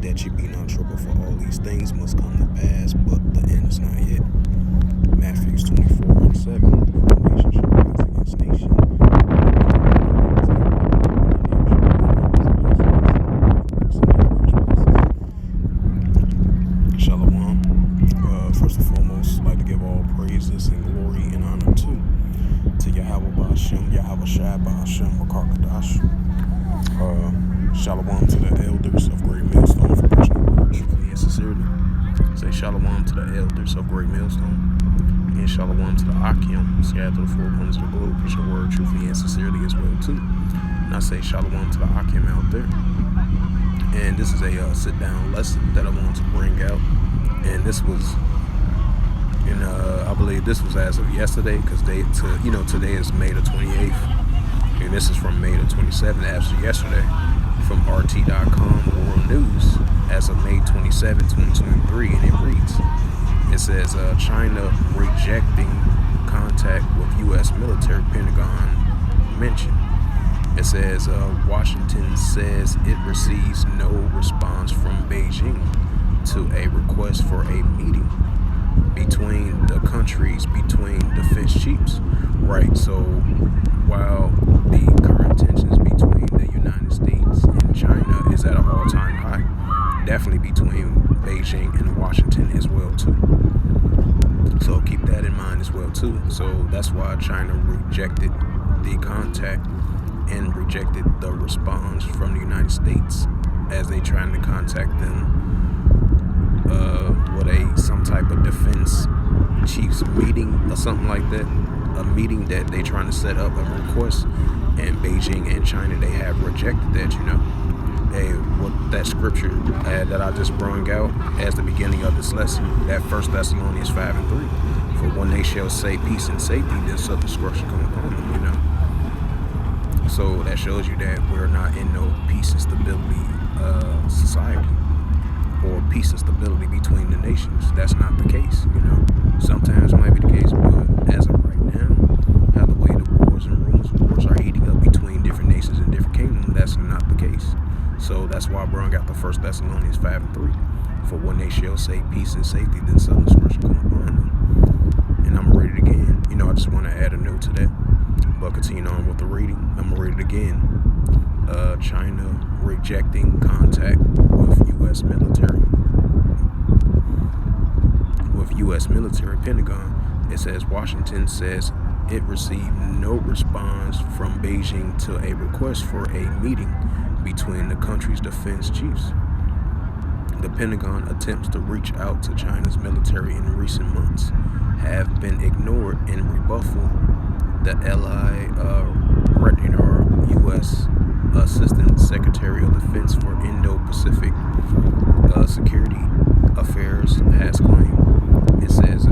that ye be not troubled, for all these things must come to pass, but the end is not yet. Matthew 24:7. For nation shall rise against nation, Shalom. First and foremost, I'd like to give all praises and glory and honor to Yahweh Ba'Shem, Yahweh Shai Ba'Shem, Makakadash. Shalom to the elders of Great Millstone for personal word, truthfully and sincerely. Say shalom to the elders of Great Millstone. And shalom to the Akim, scattered to the four corners of the globe, personal word, truthfully and sincerely as well too. And I say shalom to the Akim out there. And this is a sit-down lesson that I wanted to bring out. And this was, I believe this was as of yesterday, because today is May the 28th. And this is from May the 27th, as of yesterday, from RT.com World News, as of May 27, 2023. And it reads, it says, China rejecting contact with U.S. military, Pentagon mentioned. It says, Washington says it receives no response from Beijing to a request for a meeting between the countries, between defense chiefs. Right, so while the current tensions between the United States and China is at an all-time high, definitely between Beijing and Washington as well too. So keep that in mind as well too. So that's why China rejected the contact and rejected the response from the United States as they trying to contact them with some type of defense chiefs meeting or something like that, a meeting that they trying to set up a request, and Beijing and China, they have rejected that. Hey, what that scripture that I just brought out as the beginning of this lesson, that 1 Thessalonians 5:3, for when they shall say peace and safety, then sudden destruction come upon them. So that shows you that we're not in no peace and stability society, or peace and stability between the nations. That's not the case. Sometimes it might be the case, but as of right now, how the way the wars and rumors of wars are heating up between different nations and different kingdoms, that's not the case. So that's why I brought out the 1 Thessalonians 5:3. For when they shall say peace and safety, then sudden destruction come upon them. And I'm gonna read it again. I just want to add a note to that. But continue on with the reading. I'm gonna read it again. China rejecting contact with U.S. military, Pentagon. It says Washington says it received no response from Beijing to a request for a meeting between the country's defense chiefs. The Pentagon attempts to reach out to China's military in recent months have been ignored in rebuffal. The U.S. Assistant Secretary of Defense for Indo-Pacific Security Affairs has claimed. It says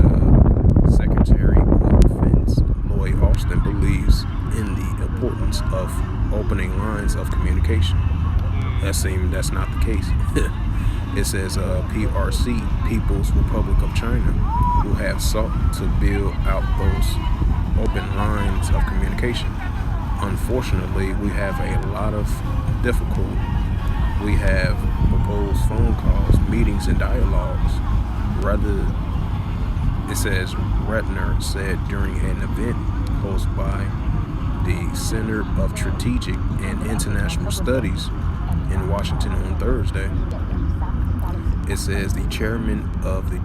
Secretary of Defense Lloyd Austin believes in the importance of opening lines of communication. That's not the case. It says PRC, People's Republic of China, who have sought to build out those open lines of communication. Unfortunately, we have a lot of difficulty. We have proposed phone calls, meetings, and dialogues. It says Ratner said during an event hosted by the Center of Strategic and International Studies in Washington on Thursday. It says the chairman of the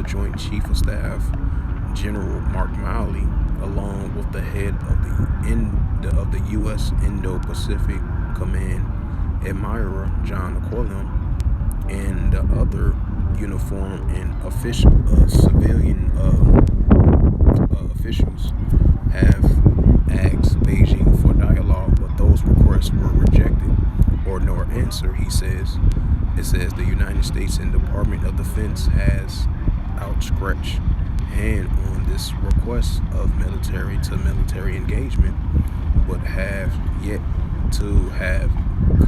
Joint Chief of Staff, General Mark Milley, along with the head of the U.S. Indo-Pacific Command, Admiral John Quillen, and the other uniform and civilian officials have asked Beijing for dialogue, but those requests were rejected or no answer. It says the United States and Department of Defense has outstretched hand on this request of military engagement, but have yet to have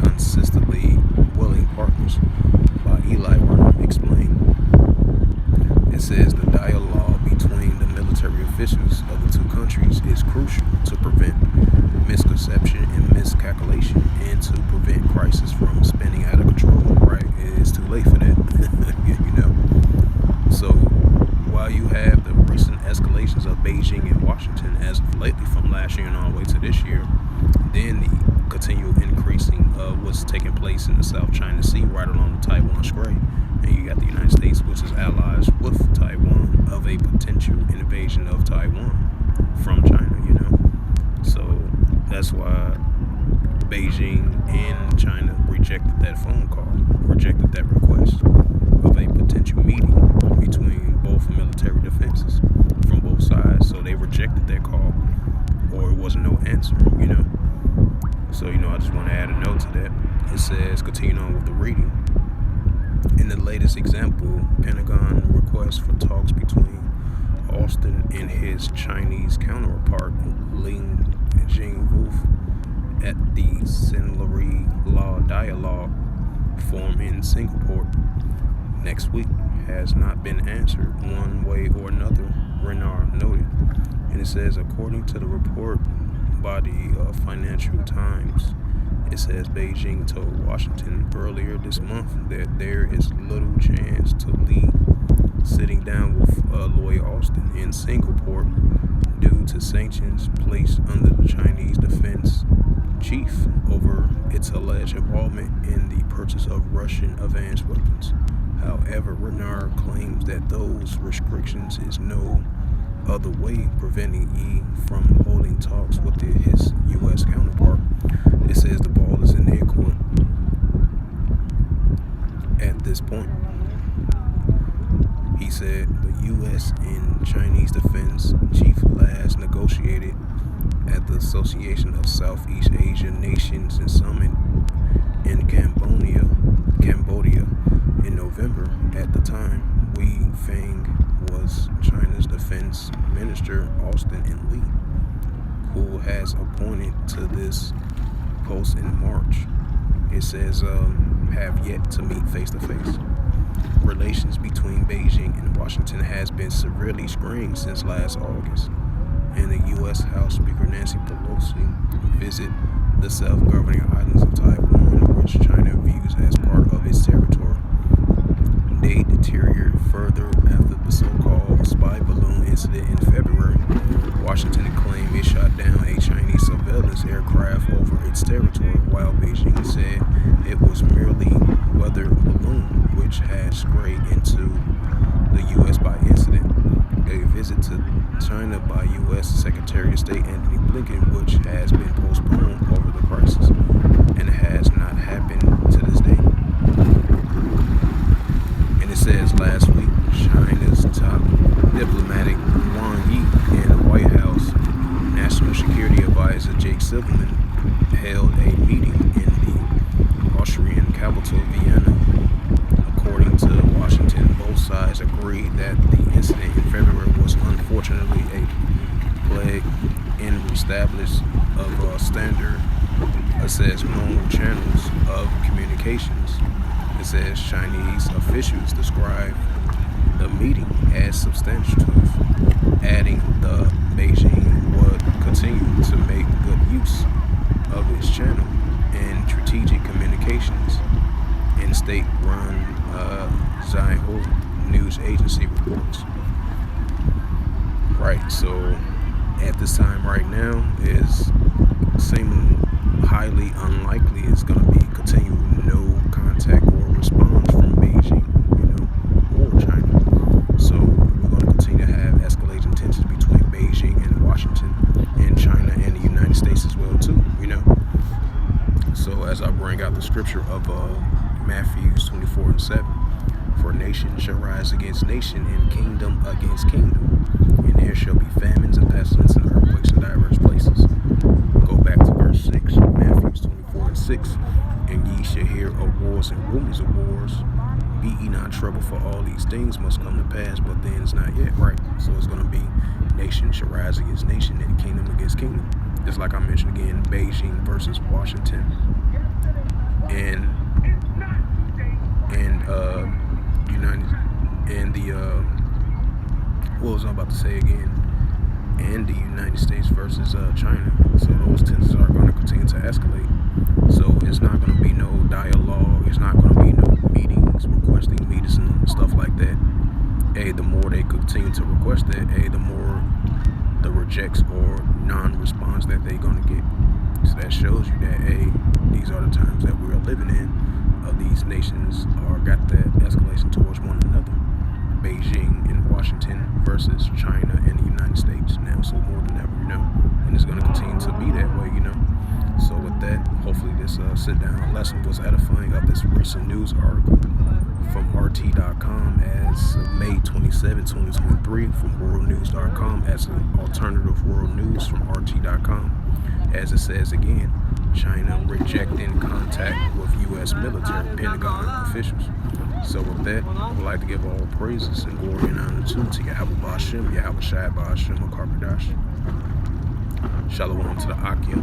consistently willing partners. By Eli Ryan explained. It says the dialogue between the military officials of the two countries is crucial to prevent misconception and miscalculation, and to prevent prices from spinning out of control. Right, it's too late for that. So while you have the recent escalations of Beijing and Washington as of lately from last year and all the way to this year, then the continual increasing of what's taking place in the South China Sea right along the Taiwan Strait, and you got the United States, which is allies with Taiwan, of a potential invasion of Taiwan from China. So that's why Beijing and China rejected that phone call, rejected that request of a potential meeting between both military defenses from both sides. So they rejected that call, or it wasn't no answer. So, I just want to add a note to that. It says, continuing on with the reading. In the latest example, Pentagon requests for talks between Austin and his Chinese counterpart, Ling Jingwu, at the Sinlari Law Dialogue Forum in Singapore next week has not been answered one way or another, Renard noted. And it says, according to the report by the Financial Times, it says Beijing told Washington earlier this month that there is little chance to Lee sitting down with Lloyd Austin in Singapore due to sanctions placed under the Chinese defense chief over its alleged involvement in the purchase of Russian advanced weapons. However, Renard claims that those restrictions is no other way preventing E from holding talks with his U.S. counterpart. It says the ball is in their court at this point. He said the U.S. and Chinese defense chief last negotiated at the Association of Southeast Asian Nations and Summit in Cambodia in November. At the time, Wei Feng was China's defense minister. Austin and Lee, who has appointed to this post in March, it says have yet to meet face to face. Relations between Beijing and Washington has been severely strained since last August, and the U.S. House Speaker Nancy Pelosi visit the self-governing islands of Taiwan, which China views as part of its territory. They deteriorated further after the so-called spy balloon incident in February. Washington claimed it shot down a Chinese surveillance aircraft over its territory, while Beijing said it was merely a weather balloon which had sprayed into the U.S. by incident. A visit to China by U.S. Secretary of State Antony Blinken, which has been postponed over the crisis, and it has not happened to this day. And it says last week, China's top diplomatic Wang Yi and the White House National Security Advisor Jake Sullivan held a meeting in the Austrian capital Vienna. According to Washington, both sides agreed that the incident in February was unfortunately a plague in reestablishment of standard, says normal channels of communications. It says Chinese officials described the meeting as substantive, adding the Beijing would continue to make good use of its channel and strategic communications, and state-run Xinhua news agency reports. Right, so at this time right now is seeming highly unlikely it's going to be continuing no contact or response from Beijing, or China. So we're going to continue to have escalating tensions between Beijing and Washington, and China and the United States as well too, So as I bring out the scripture of Matthew 24:7, for nation shall rise against nation, and kingdom against kingdom, and there shall be famines and pestilence and earthquakes in diverse places. Go back to verse 6, Matthew 24:6, and ye shall hear of wars and rumors of wars. Be ye not troubled, for all these things must come to pass, but then it's not yet. Right, so it's going to be nation shall rise against nation, and kingdom against kingdom. Just like I mentioned again, Beijing versus Washington, and what was I about to say again? And the United States versus China. So those tensions are going to continue to escalate. So it's not going to be no dialogue. It's not going to be no meetings, requesting meetings and stuff like that. Hey, the more they continue to request that, hey, the more the rejects or non-response that they're going to get. So that shows you that, hey, these are the times that we are living in. These nations are got that escalation towards one another. Beijing and Washington versus China and the United States now, so more than ever, and it's going to continue to be that way, So with that, hopefully this sit-down lesson was edifying of this recent news article from RT.com as May 27, 2023, from worldnews.com as an alternative world news from RT.com. As it says again, China rejecting contact with U.S. military, Pentagon officials. So with that, I would like to give all praises and glory and honor to Yahweh Ba'Shem, Yahweh Shai Ba'Shem, Karpadash. Shalom to the Akim,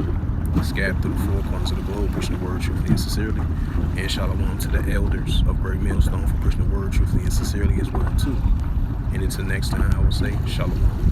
scattered through the four corners of the globe, pushing the word truthfully and sincerely. And shalom to the elders of Great Millstone for pushing the word truthfully and sincerely as well too. And until next time, I will say shalom.